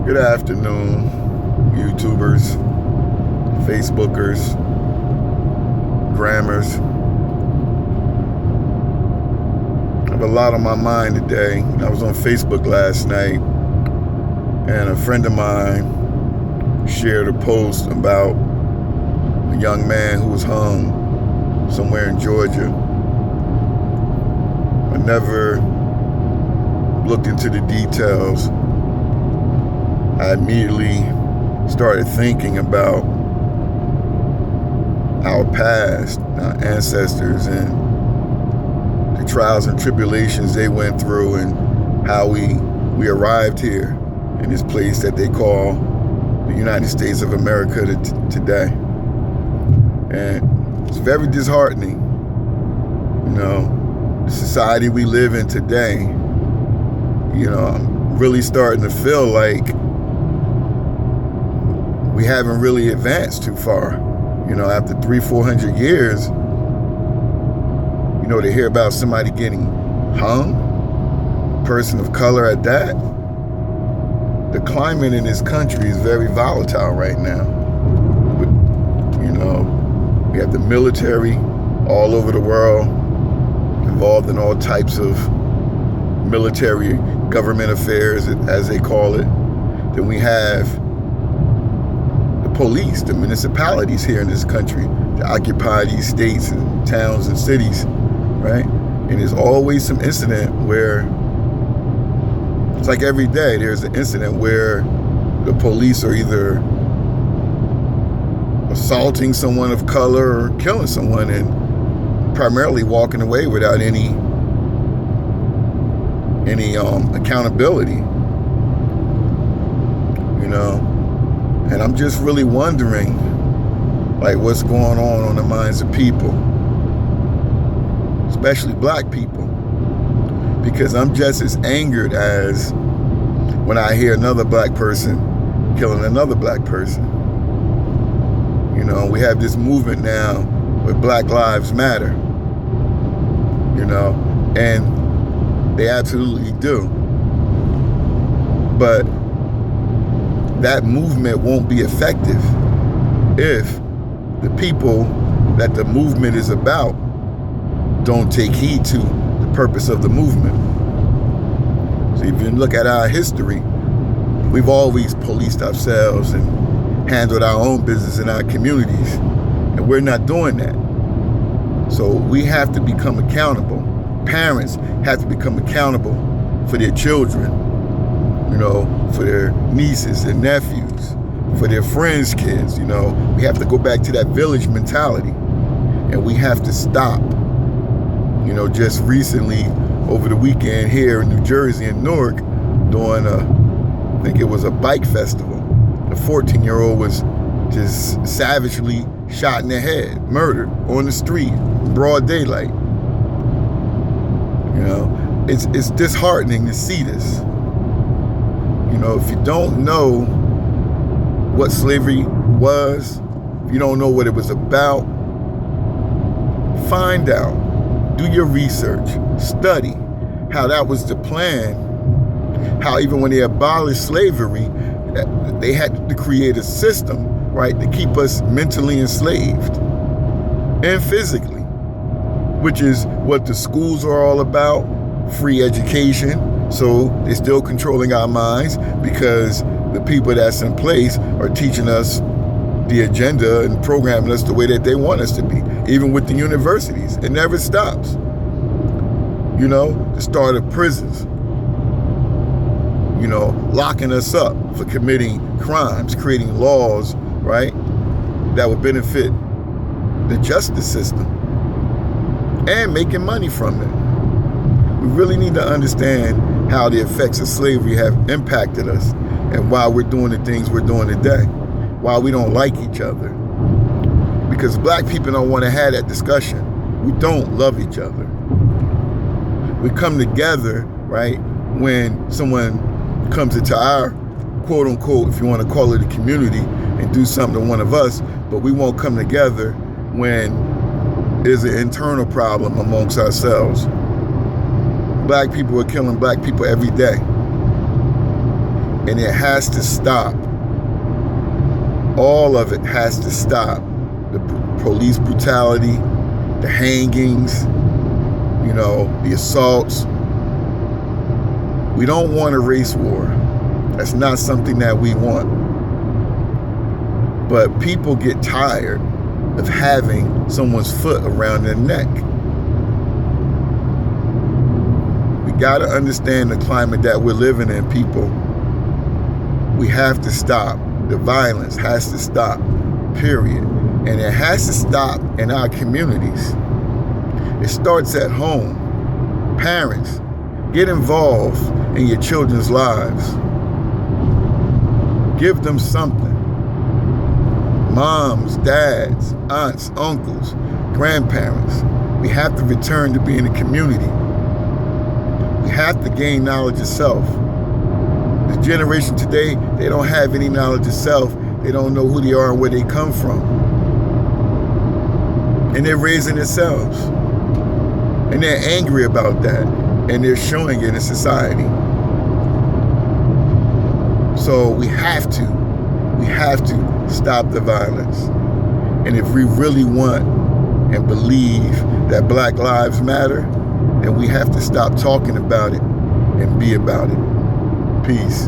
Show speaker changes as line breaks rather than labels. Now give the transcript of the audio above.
Good afternoon, YouTubers, Facebookers, Grammars. I have a lot on my mind today. I was on Facebook last night, and a friend of mine shared a post about a young man who was hung somewhere in Georgia. I never looked into the details. I immediately started thinking about our past, our ancestors, and the trials and tribulations they went through, and how we arrived here in this place that they call the United States of America today. And it's very disheartening, the society we live in today. I'm really starting to feel like we haven't really advanced too far. After 300-400 years, to hear about somebody getting hung, person of color at that. The climate in this country is very volatile right now. We have the military all over the world, involved in all types of military government affairs, as they call it. Then we have the police, the municipalities here in this country that occupy these states and towns and cities, right? And there's always some incident where, it's like every day there's an incident where the police are either assaulting someone of color or killing someone, and primarily walking away without any accountability. And I'm just really wondering, what's going on the minds of people, especially black people, because I'm just as angered as when I hear another black person killing another black person. We have this movement now with Black Lives Matter, and they absolutely do. But that movement won't be effective if the people that the movement is about don't take heed to the purpose of the movement. So if you look at our history, we've always policed ourselves and handled our own business in our communities, and we're not doing that. So we have to become accountable. Parents have to become accountable for their children, for their nieces and nephews, for their friends' kids. We have to go back to that village mentality, and we have to stop. Just recently, over the weekend here in New Jersey and Newark, doing I think it was a bike festival. A 14-year-old was just savagely shot in the head, murdered on the street, broad daylight. It's disheartening to see this. If you don't know what slavery was, if you don't know what it was about, find out, do your research, study how that was the plan, how even when they abolished slavery, they had to create a system, right, to keep us mentally enslaved and physically, which is what the schools are all about, free education. So they're still controlling our minds because the people that's in place are teaching us the agenda and programming us the way that they want us to be. Even with the universities, it never stops. The start of prisons, locking us up for committing crimes, creating laws, right, that would benefit the justice system and making money from it. We really need to understand how the effects of slavery have impacted us and why we're doing the things we're doing today, why we don't like each other. Because black people don't want to have that discussion. We don't love each other. We come together, right, when someone comes into our quote unquote, if you want to call it a community, and do something to one of us, but we won't come together when there's an internal problem amongst ourselves. Black people are killing black people every day. And it has to stop. All of it has to stop. The police brutality, the hangings, the assaults. We don't want a race war. That's not something that we want. But people get tired of having someone's foot around their neck. We got to understand the climate that we're living in, people. We have to stop. The violence has to stop, period. And it has to stop in our communities. It starts at home. Parents, get involved in your children's lives. Give them something. Moms, dads, aunts, uncles, grandparents. We have to return to being a community. We have to gain knowledge of self. The generation today, they don't have any knowledge of self. They don't know who they are and where they come from. And they're raising themselves. And they're angry about that. And they're showing it in society. So we have to stop the violence. And if we really want and believe that Black Lives Matter, then we have to stop talking about it and be about it. Peace.